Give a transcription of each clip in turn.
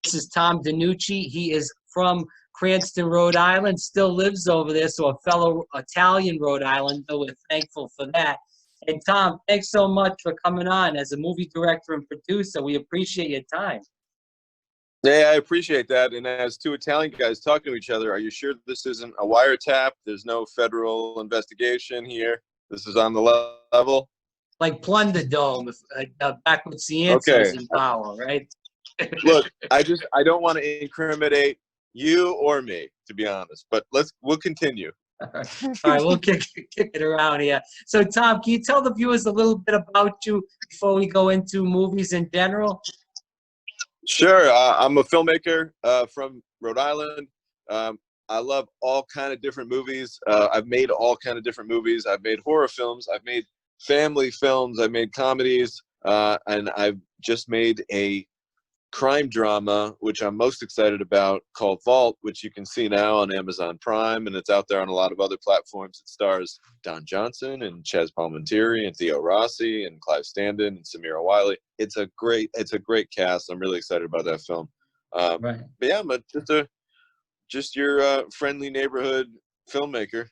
This is Tom DeNucci. He is from Cranston, Rhode Island, still lives over there, so a fellow Italian Rhode Islander. We're thankful for that. And Tom, thanks so much for coming on as a movie director and producer. We appreciate your time. Yeah, I appreciate that. And as two Italian guys talking to each other, are you sure this isn't a wiretap? There's no federal investigation here. This is on the level? Like Plunder Dome, back with Ciancio Okay. in power, right? Look, I don't want to incriminate you or me, to be honest, but we'll continue. All right, we'll kick it around here. So, Tom, can you tell the viewers a little bit about you before we go into movies in general? Sure. I'm a filmmaker from Rhode Island. I love all kind of different movies. I've made all kind of different movies. I've made horror films. I've made family films. I've made comedies. And I've just made a crime drama, which I'm most excited about, called Vault, which you can see now on Amazon Prime, and it's out there on a lot of other platforms. It stars Don Johnson and Chaz Palminteri and Theo Rossi and Clive Standen and Samira Wiley. It's a great cast. I'm really excited about that film. Right. But yeah, I'm just your friendly neighborhood filmmaker.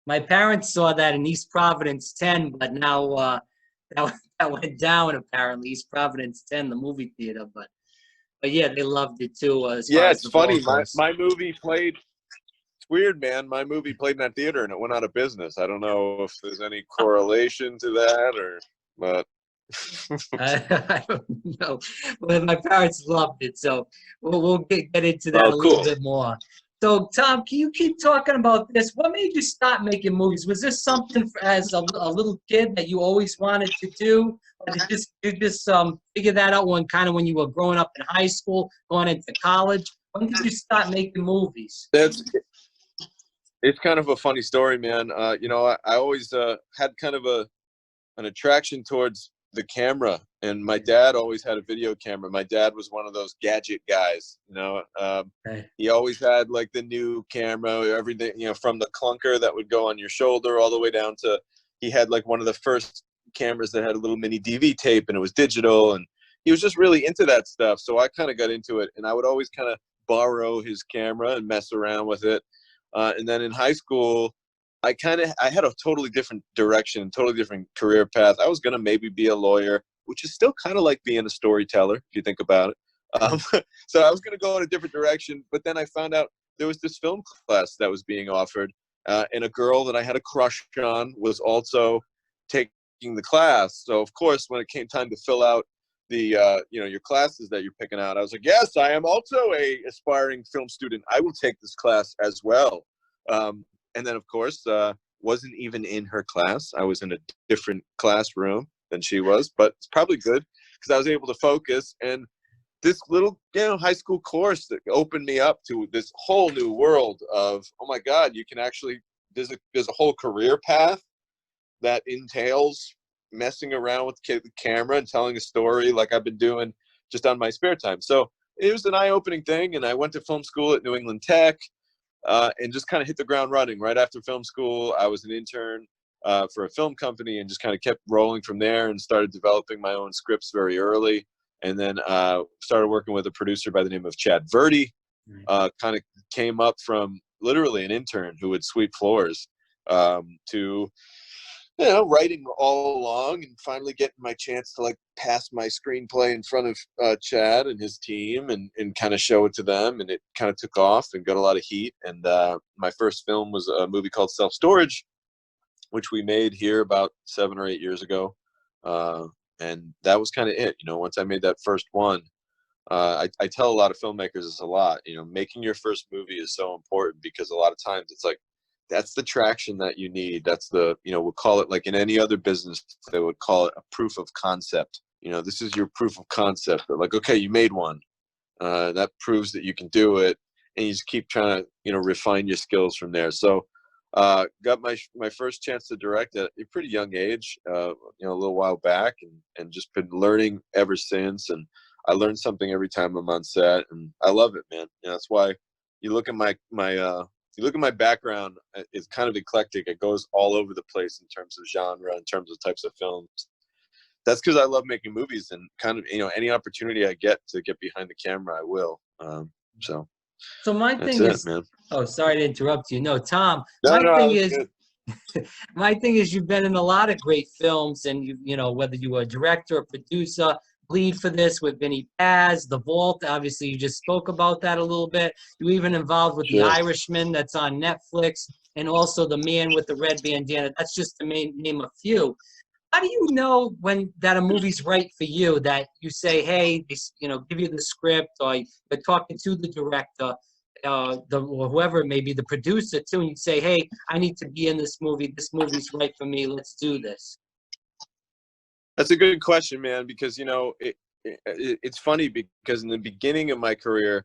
My parents saw that in East Providence 10, but now that went down apparently. East Providence 10, the movie theater, but yeah, they loved it too. Yeah, it's funny. My movie played. It's weird, man. My movie played in that theater and it went out of business. I don't know if there's any correlation to that, but I don't know. Well, my parents loved it, so we'll get into that a little bit more. So, Tom, can you keep talking about this? What made you start making movies? Was this something as a little kid that you always wanted to do? Or did you just figure that out when you were growing up in high school, going into college? When did you start making movies? It's kind of a funny story, man. I always had kind of an attraction towards the camera, and my dad always had a video camera. My dad was one of those gadget guys, He always had like the new camera, everything, from the clunker that would go on your shoulder all the way down to, he had like one of the first cameras that had a little mini DV tape and it was digital, and he was just really into that stuff. So I kind of got into it, and I would always kind of borrow his camera and mess around with it. And then in high school, I had a totally different direction, totally different career path. I was going to maybe be a lawyer, which is still kind of like being a storyteller, if you think about it. So I was going to go in a different direction, but then I found out there was this film class that was being offered, and a girl that I had a crush on was also taking the class. So of course, when it came time to fill out the, your classes that you're picking out, I was like, yes, I am also a aspiring film student. I will take this class as well. And then, of course, wasn't even in her class. I was in a different classroom than she was, but it's probably good because I was able to focus. And this little, high school course that opened me up to this whole new world of, oh my God, you can actually, there's a whole career path that entails messing around with the camera and telling a story like I've been doing just on my spare time. So it was an eye-opening thing, and I went to film school at New England Tech. And just kind of hit the ground running. Right after film school, I was an intern for a film company and just kind of kept rolling from there and started developing my own scripts very early. And then started working with a producer by the name of Chad Verdi. Kind of came up from literally an intern who would sweep floors to writing all along and finally getting my chance to pass my screenplay in front of Chad and his team and kind of show it to them. And it kind of took off and got a lot of heat. And my first film was a movie called Self-Storage, which we made here about 7 or 8 years ago. And that was kind of it. Once I made that first one, I tell a lot of filmmakers this a lot, making your first movie is so important because a lot of times it's like, that's the traction that you need. That's the, we'll call it like in any other business, they would call it a proof of concept. This is your proof of concept. They're like, okay, you made one. That proves that you can do it. And you just keep trying to, refine your skills from there. So got my first chance to direct at a pretty young age, a little while back and just been learning ever since. And I learn something every time I'm on set and I love it, man. That's why you look at my background, it's kind of eclectic. It goes all over the place in terms of genre, in terms of types of films. That's because I love making movies and kind of, any opportunity I get to get behind the camera, I will. So my that's thing it, is, man. oh, sorry to interrupt you. No, Tom, No, my thing it's is, good. my thing is you've been in a lot of great films, and you know, whether you were a director or producer, Bleed for This with Vinny Paz, The Vault, obviously you just spoke about that a little bit. You even involved with The Sure. Irishman that's on Netflix, and also The Man with the Red Bandana. That's just to name a few. How do you know when that a movie's right for you, that you say, hey, you know, give you the script, or you're talking to the director, or whoever it may be, the producer too, and you say, hey, I need to be in this movie. This movie's right for me. Let's do this. That's a good question, man, because, you know, it's funny because in the beginning of my career,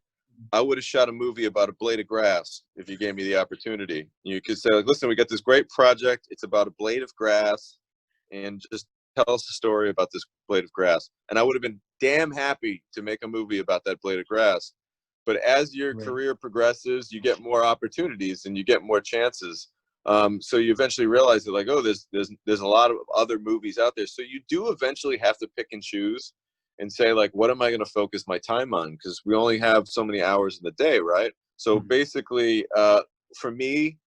I would have shot a movie about a blade of grass if you gave me the opportunity. You could say, like, listen, we got this great project. It's about a blade of grass, and just tell us a story about this blade of grass. And I would have been damn happy to make a movie about that blade of grass. But as your career progresses, you get more opportunities and you get more chances. So you eventually realize that, like, oh, there's a lot of other movies out there. So you do eventually have to pick and choose and say, like, what am I going to focus my time on? Because we only have so many hours in the day, right? So basically, for me,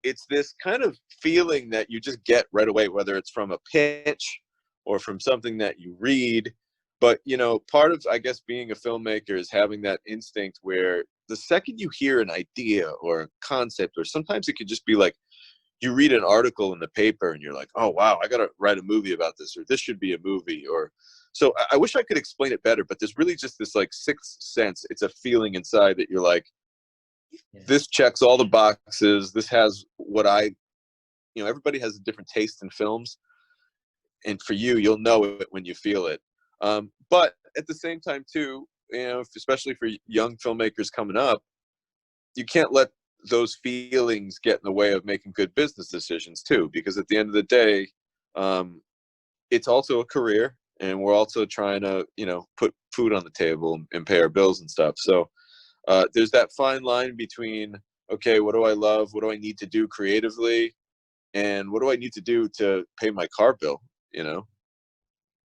it's this kind of feeling that you just get right away, whether it's from a pitch or from something that you read. But, you know, part of, I guess, being a filmmaker is having that instinct where the second you hear an idea or a concept, or sometimes it could just be like, you read an article in the paper and you're like, oh, wow, I got to write a movie about this, or this should be a movie. Or so I wish I could explain it better, but there's really just this like sixth sense. It's a feeling inside that you're like, this checks all the boxes. This has what you know, everybody has a different taste in films. And for you, you'll know it when you feel it. But at the same time, too, you know, especially for young filmmakers coming up, you can't let those feelings get in the way of making good business decisions, too, because at the end of the day, it's also a career, and we're also trying to, you know, put food on the table and pay our bills and stuff. So there's that fine line between, okay, what do I love? What do I need to do creatively? And what do I need to do to pay my car bill, you know?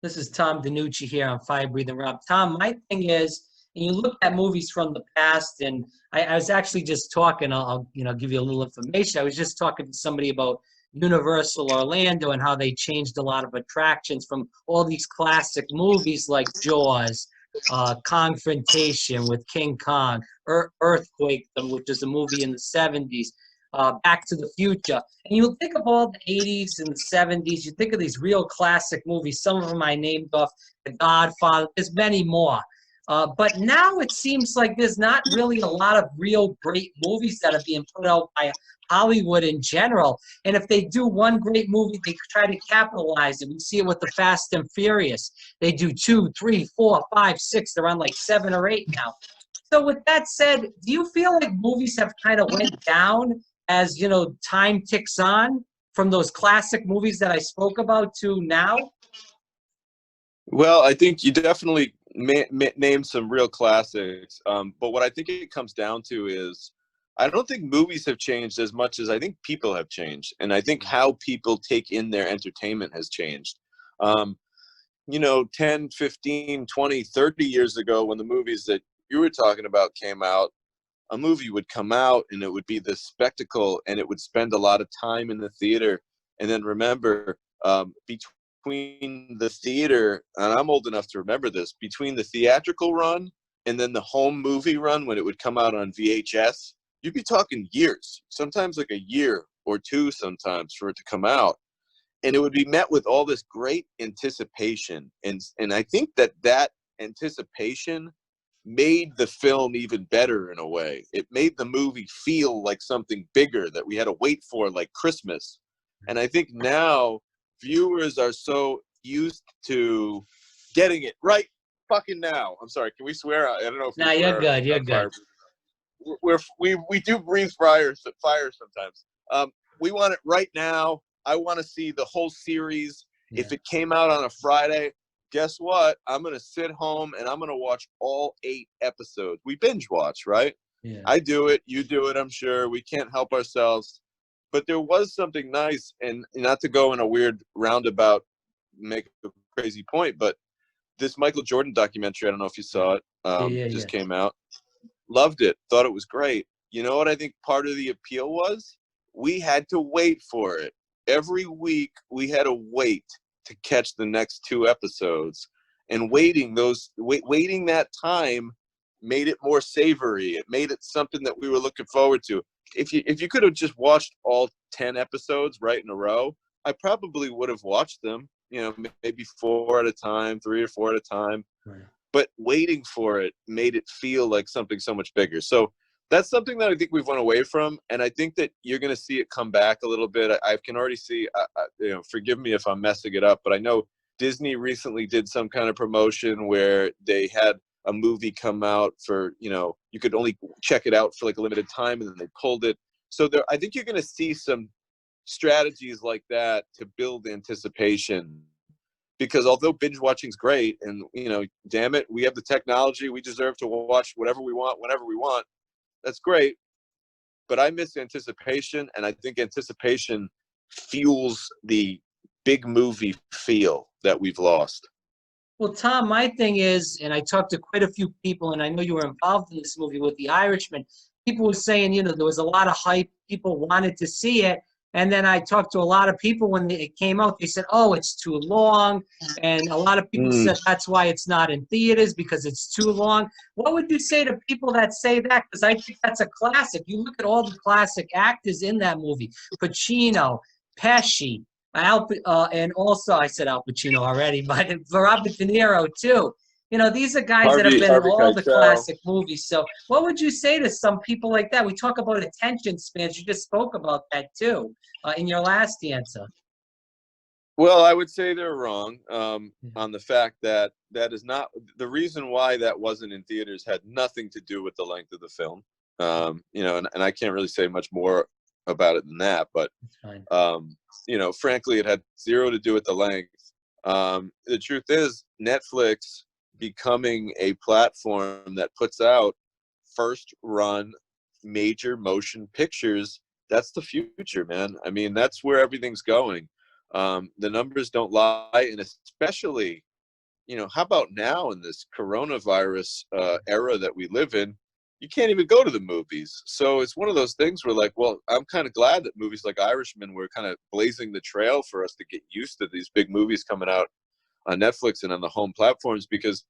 This is Tom DeNucci here on Fire Breathing Rob. Tom, my thing is, and you look at movies from the past, and I was actually just talking, I'll you know, give you a little information. I was just talking to somebody about Universal Orlando and how they changed a lot of attractions from all these classic movies like Jaws, Confrontation with King Kong, Earthquake, which is a movie in the 70s, Back to the Future. And you think of all the 80s and the 70s, you think of these real classic movies. Some of them I named off, The Godfather, there's many more. But now it seems like there's not really a lot of real great movies that are being put out by Hollywood in general. And if they do one great movie, they try to capitalize it. We see it with the Fast and Furious. They do 2, 3, 4, 5, 6. They're on like 7 or 8 now. So with that said, do you feel like movies have kind of went down as, you know, time ticks on from those classic movies that I spoke about to now? Well, I think you definitely named some real classics. But what I think it comes down to is, I don't think movies have changed as much as I think people have changed. And I think how people take in their entertainment has changed. You know, 10, 15, 20, 30 years ago, when the movies that you were talking about came out, a movie would come out and it would be this spectacle, and it would spend a lot of time in the theater. And then remember, between the theater, and I'm old enough to remember this, between the theatrical run and then the home movie run, when it would come out on VHS, you'd be talking years, sometimes like a year or two sometimes for it to come out. And it would be met with all this great anticipation. And I think that anticipation made the film even better in a way. It made the movie feel like something bigger that we had to wait for, like Christmas. And I think now viewers are so used to getting it right fucking now. I'm sorry, can we swear? I don't know if No, you're good. You're good. We do breathe fire sometimes. We want it right now. I want to see the whole series. Yeah. If it came out on a Friday, guess what? I'm going to sit home and I'm going to watch all 8 episodes. We binge watch, right? Yeah. I do it. You do it, I'm sure. We can't help ourselves. But there was something nice, and not to go in a weird roundabout, make a crazy point, but this Michael Jordan documentary, I don't know if you saw it, just came out. loved it, thought it was great. You know what I think part of the appeal was? We had to wait for it. Every week we had to wait to catch the next 2 episodes, and waiting that time made it more savory. It made it something that we were looking forward to. If you could have just watched all 10 episodes right in a row, I probably would have watched them, you know, maybe 4 at a time, 3 or 4 at a time. Right. But waiting for it made it feel like something so much bigger. So that's something that I think we've went away from, and I think that you're going to see it come back a little bit. I can already see, you know, forgive me if I'm messing it up, but I know Disney recently did some kind of promotion where they had a movie come out for, you know, you could only check it out for like a limited time, and then they pulled it. So there, I think you're going to see some strategies like that to build anticipation. Because although binge watching is great, and, you know, damn it, we have the technology, we deserve to watch whatever we want, whenever we want. That's great, but I miss anticipation, and I think anticipation fuels the big movie feel that we've lost. Well, Tom, my thing is, and I talked to quite a few people, and I know you were involved in this movie with The Irishman. People were saying, you know, there was a lot of hype. People wanted to see it. And then I talked to a lot of people when it came out. They said, oh, it's too long. And a lot of people said that's why it's not in theaters, because it's too long. What would you say to people that say that? Because I think that's a classic. You look at all the classic actors in that movie. Pacino, Pesci, and also I said Al Pacino already, but Robert De Niro too. You know, these are guys that have been in all the classic movies. So what would you say to some people like that? We talk about attention spans. You just spoke about that too in your last answer. Well, I would say they're wrong on the fact that that is not the reason why that wasn't in theaters. Had nothing to do with the length of the film. You know, and I can't really say much more about it than that. But you know, frankly, it had zero to do with the length. The truth is, Netflix becoming a platform that puts out first run major motion pictures, that's the future, man. I mean, that's where everything's going. The numbers don't lie, and especially, you know, how about now in this coronavirus era that we live in, you can't even go to the movies. So it's one of those things where, like, well, I'm kind of glad that movies like Irishman were kind of blazing the trail for us to get used to these big movies coming out on Netflix and on the home platforms, because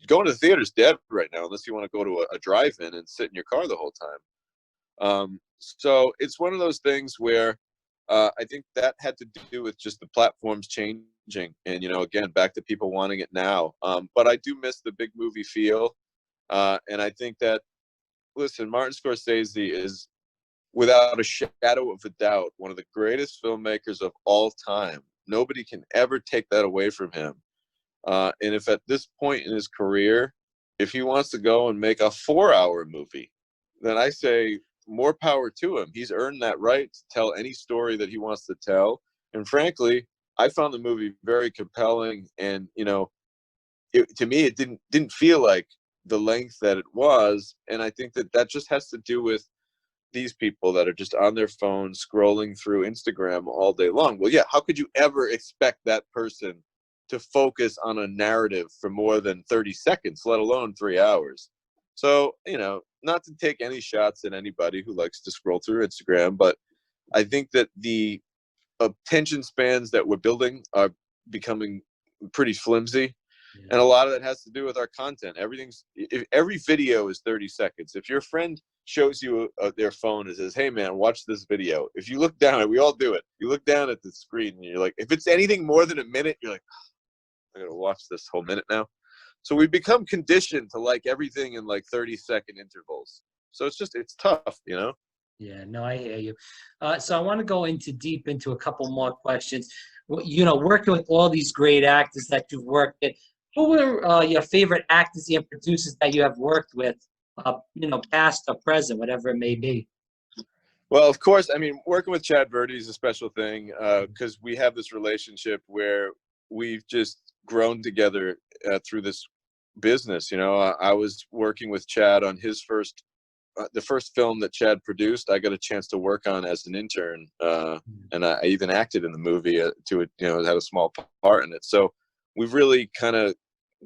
going to the theater is dead right now unless you want to go to a drive-in and sit in your car the whole time. So it's one of those things where I think that had to do with just the platforms changing, and, you know, again, back to people wanting it now. But I do miss the big movie feel, and I think that, listen, Martin Scorsese is, without a shadow of a doubt, one of the greatest filmmakers of all time. Nobody can ever take that away from him. And if at this point in his career, if he wants to go and make a 4-hour movie, then I say more power to him. He's earned that right to tell any story that he wants to tell. And frankly, I found the movie very compelling. And, you know, to me, it didn't feel like the length that it was. And I think that just has to do with these people that are just on their phone scrolling through Instagram all day long. Well, yeah, how could you ever expect that person to focus on a narrative for more than 30 seconds, let alone 3 hours? So, you know, not to take any shots at anybody who likes to scroll through Instagram, but I think that the attention spans that we're building are becoming pretty flimsy. Yeah. And a lot of that has to do with our content. Every video is 30 seconds. If your friend shows you their phone and says, hey man, watch this video, if you look down, we all do it, you look down at the screen and you're like, if it's anything more than a minute, you're like, oh, I gotta watch this whole minute now. So we've become conditioned to like everything in like 30-second intervals. So it's tough, you know? Yeah, no, I hear you. So I want to go deep into a couple more questions. You know, working with all these great actors that you've worked with, who were your favorite actors and producers that you have worked with, you know, past or present, whatever it may be? Well, of course, I mean, working with Chad Verdi is a special thing because we have this relationship where we've just grown together through this business. You know, I was working with Chad on his the first film that Chad produced. I got a chance to work on as an intern, and I even acted in the movie you know, had a small part in it. So we've really kind of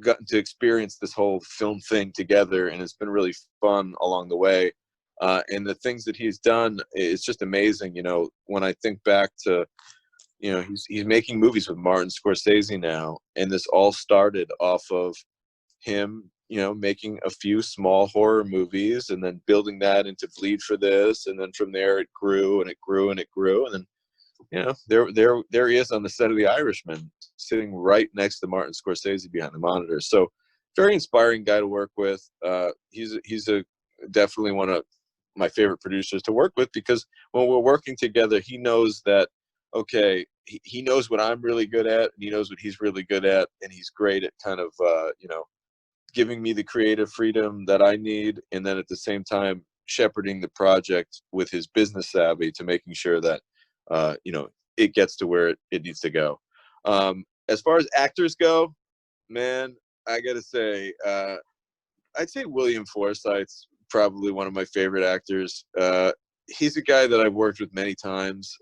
gotten to experience this whole film thing together, and it's been really fun along the way. And the things that he's done, it's just amazing. You know, when I think back to, you know, he's making movies with Martin Scorsese now, and this all started off of him, you know, making a few small horror movies and then building that into Bleed for This, and then from there it grew and it grew and it grew, and then, you know, there he is on the set of The Irishman, sitting right next to Martin Scorsese behind the monitor. So very inspiring guy to work with. He's a definitely one of my favorite producers to work with, because when we're working together, he knows that, okay, he knows what I'm really good at, and he knows what he's really good at, and he's great at kind of, you know, giving me the creative freedom that I need, and then at the same time shepherding the project with his business savvy to making sure that, you know, it gets to where it needs to go. As far as actors go, man, I gotta say, I'd say William Forsythe's probably one of my favorite actors. He's a guy that I've worked with many times.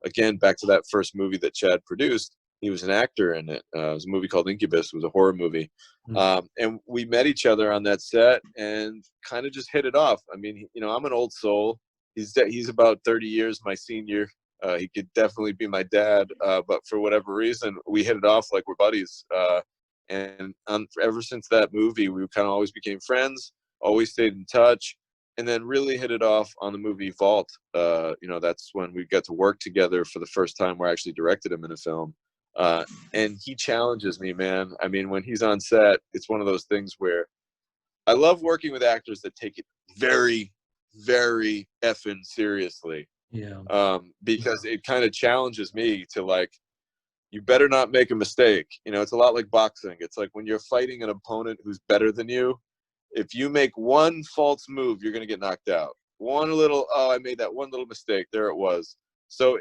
Again, back to that first movie that Chad produced, he was an actor in it. It was a movie called Incubus. It was a horror movie. And we met each other on that set and kind of just hit it off. I mean, you know, I'm an old soul. He's about 30 years my senior. He could definitely be my dad, but for whatever reason, we hit it off like we're buddies. And ever since that movie, we kind of always became friends, always stayed in touch, and then really hit it off on the movie Vault. You know, that's when we got to work together for the first time where I actually directed him in a film. And he challenges me, man. I mean, when he's on set, it's one of those things where I love working with actors that take it very, very effing seriously. Yeah. Because it kind of challenges me to, like, you better not make a mistake. You know, it's a lot like boxing. It's like when you're fighting an opponent who's better than you, if you make one false move, you're going to get knocked out. One little, oh, I made that one little mistake. There it was. So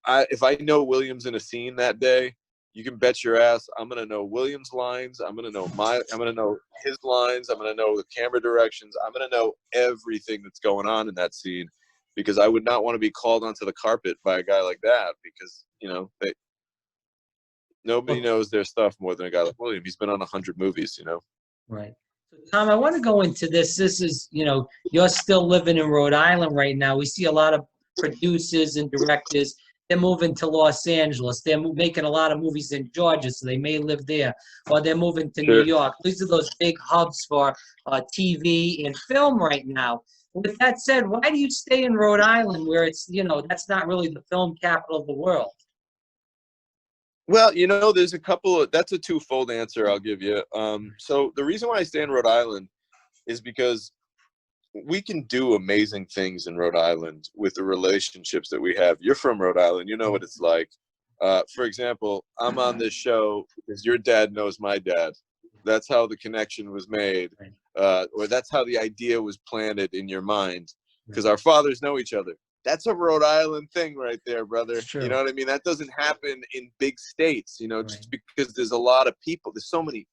if I know Williams in a scene that day, you can bet your ass I'm going to know Williams' lines. I'm going to know his lines. I'm going to know the camera directions. I'm going to know everything that's going on in that scene, because I would not want to be called onto the carpet by a guy like that, because, you know, nobody knows their stuff more than a guy like William. He's been on 100 movies, you know. Right. So, Tom, I want to go into this. This is, you know, you're still living in Rhode Island right now. We see a lot of producers and directors. They're moving to Los Angeles. They're making a lot of movies in Georgia, so they may live there. Or they're moving to New York. These are those big hubs for TV and film right now. With that said, why do you stay in Rhode Island, where it's, you know, that's not really the film capital of the world? Well, you know, there's a couple of, that's a twofold answer I'll give you. So the reason why I stay in Rhode Island is because we can do amazing things in Rhode Island with the relationships that we have. You're from Rhode Island. You know what it's like. For example, I'm on this show because your dad knows my dad. That's how the connection was made. Or that's how the idea was planted in your mind, because our fathers know each other. That's a Rhode Island thing right there, brother. You know what I mean? That doesn't happen in big states, you know, just because there's a lot of people. There's so many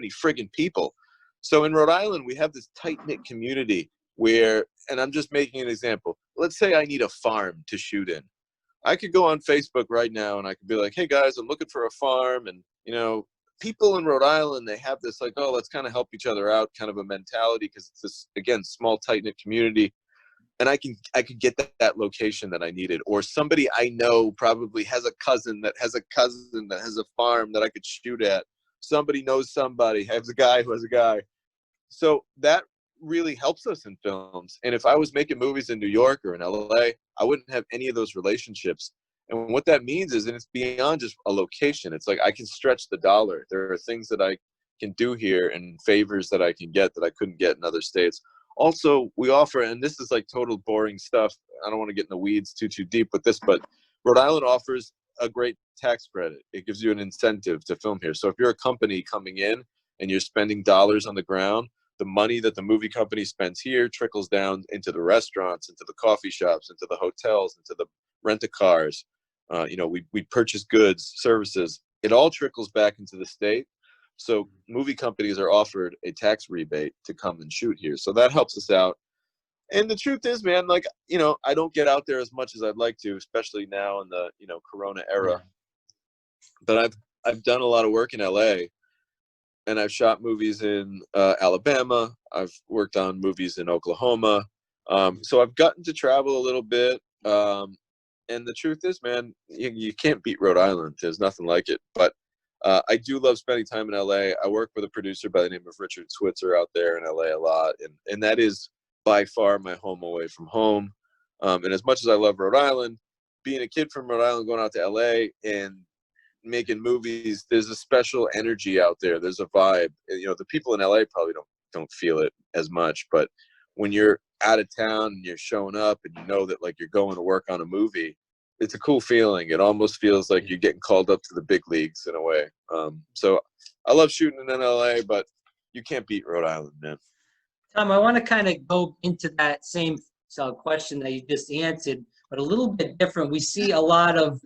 friggin' people. So in Rhode Island, we have this tight-knit community where, and I'm just making an example. Let's say I need a farm to shoot in. I could go on Facebook right now and I could be like, hey guys, I'm looking for a farm. And, you know, people in Rhode Island, they have this like, oh, let's kind of help each other out kind of a mentality, because it's this, again, small, tight-knit community. And I could get that location that I needed, or somebody I know probably has a cousin that has a farm that I could shoot at. Somebody knows somebody, has a guy who has a guy. So that really helps us in films. And if I was making movies in New York or in LA, I wouldn't have any of those relationships. And what that means is, and it's beyond just a location, it's like I can stretch the dollar. There are things that I can do here and favors that I can get that I couldn't get in other states. Also, we offer, and this is like total boring stuff, I don't want to get in the weeds too deep with this, but Rhode Island offers a great tax credit. It gives you an incentive to film here. So if you're a company coming in and you're spending dollars on the ground, the money that the movie company spends here trickles down into the restaurants, into the coffee shops, into the hotels, into the rent-a-cars. You know, we purchase goods, services. It all trickles back into the state. So movie companies are offered a tax rebate to come and shoot here. So that helps us out. And the truth is, man, like, you know, I don't get out there as much as I'd like to, especially now in the, you know, Corona era. But I've done a lot of work in LA. and I've shot movies in Alabama. I've worked on movies in Oklahoma. So I've gotten to travel a little bit. And the truth is, man, you can't beat Rhode Island. There's nothing like it. But I do love spending time in LA. I work with a producer by the name of Richard Switzer out there in LA a lot. And that is by far my home away from home. And as much as I love Rhode Island, being a kid from Rhode Island, going out to LA and making movies, there's a special energy out there. There's a vibe. You know, the people in LA probably don't feel it as much, but when you're out of town and you're showing up and you know that like you're going to work on a movie, it's a cool feeling. It almost feels like you're getting called up to the big leagues in a way. So I love shooting in LA, but you can't beat Rhode Island, man. Tom, I want to kind of go into that same question that you just answered, but a little bit different. We see a lot of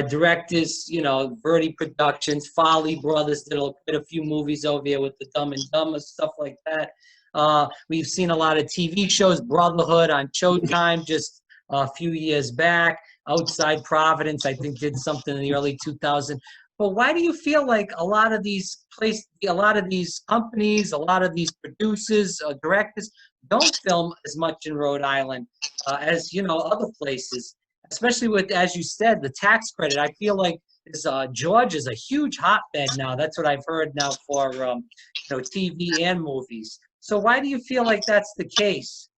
directors, you know, Verdi Productions, Folly Brothers did a few movies over here with the Dumb and Dumber, stuff like that. We've seen a lot of TV shows, Brotherhood on Showtime just a few years back. Outside Providence, I think, did something in the early 2000s. But why do you feel like a lot of these companies, a lot of these producers, directors don't film as much in Rhode Island as, you know, other places? Especially with, as you said, the tax credit. I feel like Georgia's a huge hotbed now. That's what I've heard now for you know, TV and movies. So why do you feel like that's the case?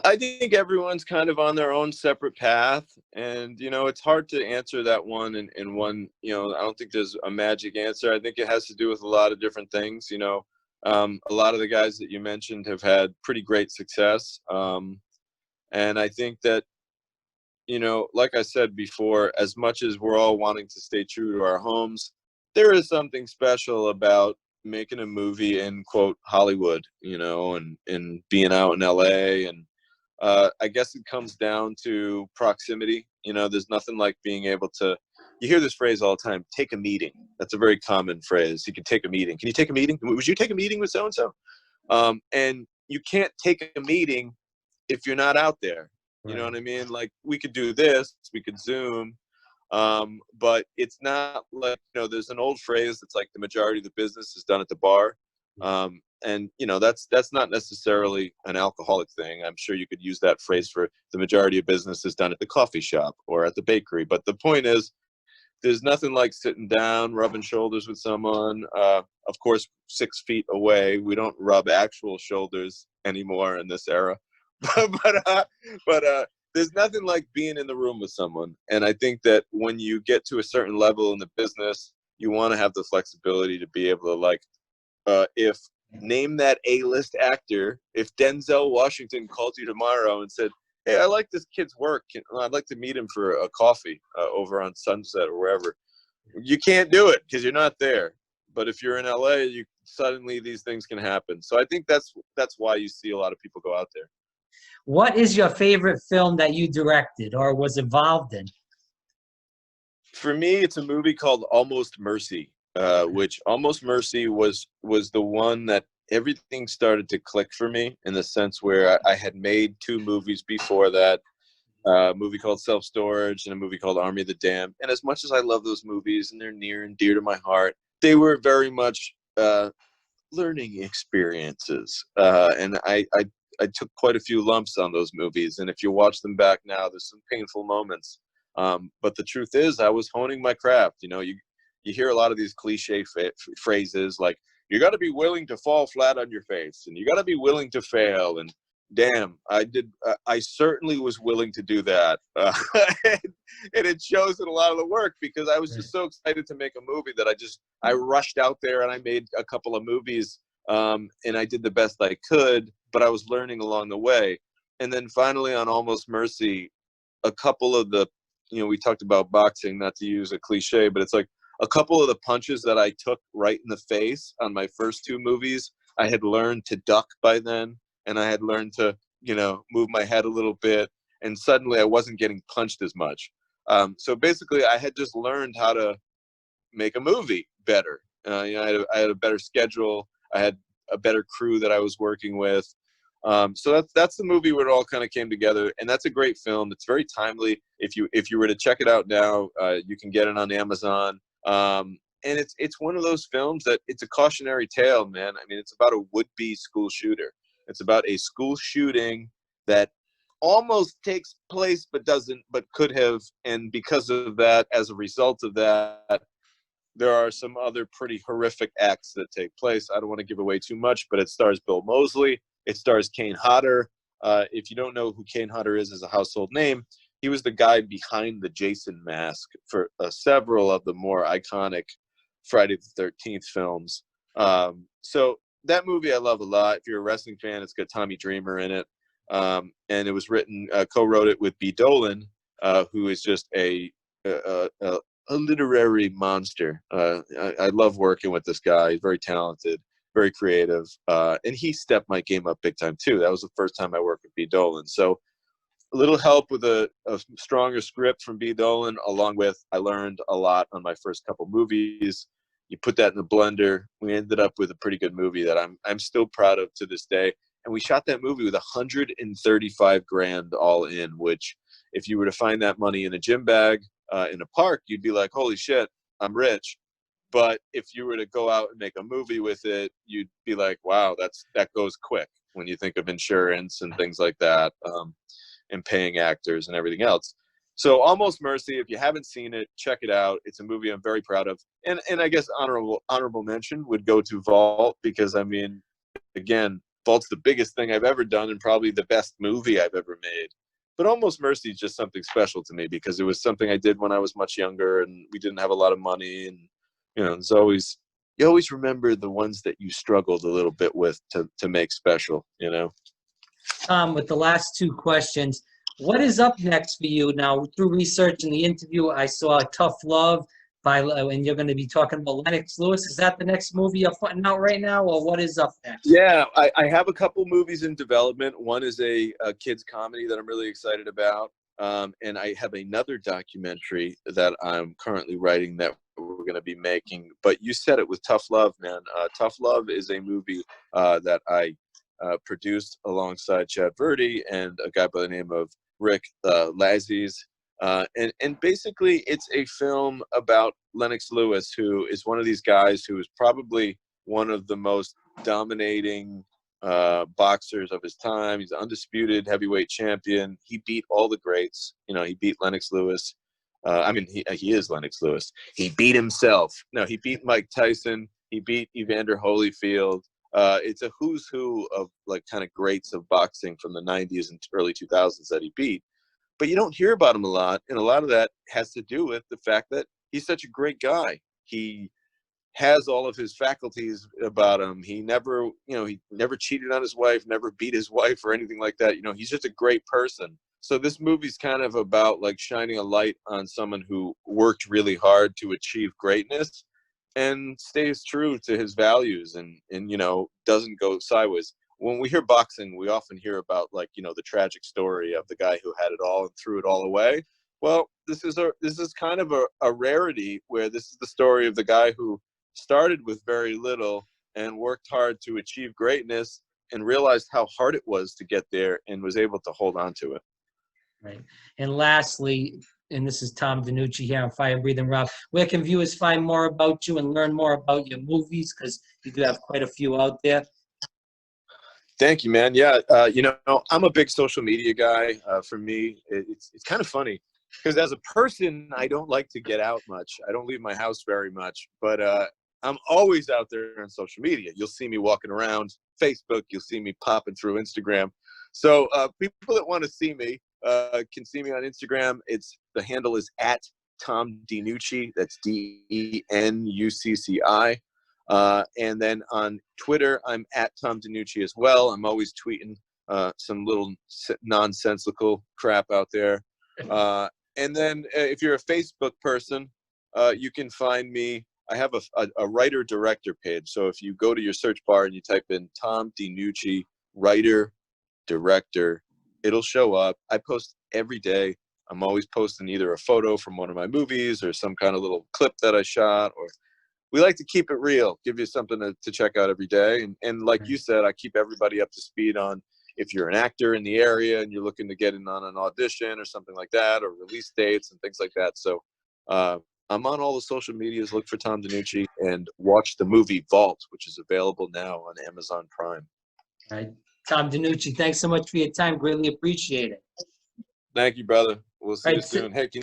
I think everyone's kind of on their own separate path, and you know, it's hard to answer that one in one. You know, I don't think there's a magic answer. I think it has to do with a lot of different things. You know, a lot of the guys that you mentioned have had pretty great success, and I think that, you know, like I said before, as much as we're all wanting to stay true to our homes, there is something special about making a movie in, quote, Hollywood, you know, and being out in LA. And I guess it comes down to proximity. You know, there's nothing like being able to, you hear this phrase all the time, take a meeting. That's a very common phrase. You can take a meeting. Can you take a meeting? Would you take a meeting with so-and-so? And you can't take a meeting if you're not out there. You know what I mean? Like, we could do this, we could Zoom, but it's not like, you know, there's an old phrase that's like the majority of the business is done at the bar. And, you know, that's not necessarily an alcoholic thing. I'm sure you could use that phrase for the majority of business is done at the coffee shop or at the bakery. But the point is, there's nothing like sitting down, rubbing shoulders with someone. Of course, 6 feet away. We don't rub actual shoulders anymore in this era. but there's nothing like being in the room with someone. And I think that when you get to a certain level in the business, you want to have the flexibility to be able to, like, if name that A-list actor, if Denzel Washington called you tomorrow and said, hey, I like this kid's work, I'd like to meet him for a coffee over on Sunset or wherever, you can't do it because you're not there. But if you're in LA, you suddenly these things can happen. So I think that's why you see a lot of people go out there. What is your favorite film that you directed or was involved in? For me, it's a movie called Almost Mercy, which Almost Mercy was the one that everything started to click for me, in the sense where I had made 2 movies before that, a movie called Self Storage and a movie called Army of the Damned. And as much as I love those movies and they're near and dear to my heart, they were very much learning experiences. And I took quite a few lumps on those movies. And if you watch them back now, there's some painful moments. But the truth is, I was honing my craft. You know, you hear a lot of these cliche phrases like, you got to be willing to fall flat on your face, and you got to be willing to fail. And damn, I certainly was willing to do that. And it shows in a lot of the work, because I was just so excited to make a movie that I rushed out there and I made a couple of movies, and I did the best I could, but I was learning along the way. And then finally on Almost Mercy, a couple of the, you know, we talked about boxing, not to use a cliche, but it's like a couple of the punches that I took right in the face on my first 2 movies, I had learned to duck by then. And I had learned to, you know, move my head a little bit. And suddenly I wasn't getting punched as much. So basically I had just learned how to make a movie better. You know, I had a better schedule. I had a better crew that I was working with. So that's the movie where it all kind of came together. And that's a great film. It's very timely. If you were to check it out now, you can get it on Amazon. and it's one of those films that it's a cautionary tale, man. I mean, it's about a would-be school shooter. It's about a school shooting that almost takes place but doesn't, but could have. And because of that, as a result of that, there are some other pretty horrific acts that take place. I don't want to give away too much, but it stars Bill Moseley. It stars Kane Hodder. If you don't know who Kane Hodder is as a household name, he was the guy behind the Jason mask for several of the more iconic Friday the 13th films. So that movie I love a lot. If you're a wrestling fan, it's got Tommy Dreamer in it. And it was written, co-wrote it with B. Dolan, who is just a literary monster. I love working with this guy. He's very talented, very creative, and he stepped my game up big time too. That was the first time I worked with B. Dolan. So a little help with a stronger script from B. Dolan, along with I learned a lot on my first couple movies. You put that in the blender, we ended up with a pretty good movie that I'm still proud of to this day. And we shot that movie with $135,000 all in, which if you were to find that money in a gym bag in a park, you'd be like, holy shit, I'm rich. But if you were to go out and make a movie with it, you'd be like, wow, that goes quick when you think of insurance and things like that, and paying actors and everything else. So Almost Mercy, if you haven't seen it, check it out. It's a movie I'm very proud of. And I guess honorable mention would go to Vault, because I mean, again, Vault's the biggest thing I've ever done and probably the best movie I've ever made. But Almost Mercy is just something special to me because it was something I did when I was much younger and we didn't have a lot of money. And, you know, you always remember the ones that you struggled a little bit with to make special, you know? Tom, with the last two questions, what is up next for you? Now, through research in the interview, I saw Tough Love, and you're going to be talking about Lennox Lewis. Is that the next movie you're putting out right now, or what is up next? Yeah, I have a couple movies in development. One is a kids comedy that I'm really excited about, and I have another documentary that I'm currently writing that we're going to be making. But you said it with Tough Love, man. Tough Love is a movie that I produced alongside Chad Verdi and a guy by the name of Rick Lazzies. And basically, it's a film about Lennox Lewis, who is one of these guys who is probably one of the most dominating boxers of his time. He's an undisputed heavyweight champion. He beat all the greats. You know, he beat Lennox Lewis. I mean, he is Lennox Lewis. He beat himself. No, he beat Mike Tyson. He beat Evander Holyfield. It's a who's who of like kind of greats of boxing from the 90s and early 2000s that he beat. But you don't hear about him a lot, and a lot of that has to do with the fact that he's such a great guy. He has all of his faculties about him. He never cheated on his wife, never beat his wife or anything like that. You know, he's just a great person. So this movie's kind of about like shining a light on someone who worked really hard to achieve greatness and stays true to his values and you know, doesn't go sideways. When we hear boxing, we often hear about like, you know, the tragic story of the guy who had it all and threw it all away. Well, this is kind of a rarity where this is the story of the guy who started with very little and worked hard to achieve greatness and realized how hard it was to get there and was able to hold on to it. Right. And lastly, and this is Tom DeNucci here on Fire Breathing Rob, where can viewers find more about you and learn more about your movies? Because you do have quite a few out there. Thank you, man. Yeah, you know, I'm a big social media guy. For me, it's kind of funny because as a person, I don't like to get out much. I don't leave my house very much, but I'm always out there on social media. You'll see me walking around Facebook. You'll see me popping through Instagram. So people that want to see me can see me on Instagram. The handle is at Tom DeNucci. That's DENUCCI. And then on Twitter, I'm at Tom DeNucci as well. I'm always tweeting some little nonsensical crap out there. And then if you're a Facebook person, you can find me. I have a writer-director page. So if you go to your search bar and you type in Tom DeNucci, writer-director, it'll show up. I post every day. I'm always posting either a photo from one of my movies or some kind of little clip that I shot, or we like to keep it real, give you something to check out every day. And like you said, I keep everybody up to speed on if you're an actor in the area and you're looking to get in on an audition or something like that, or release dates and things like that. So I'm on all the social medias. Look for Tom DeNucci and watch the movie Vault, which is available now on Amazon Prime. All right. Tom DeNucci, thanks so much for your time. Greatly appreciate it. Thank you, brother. We'll see you Right, soon. Hey, can you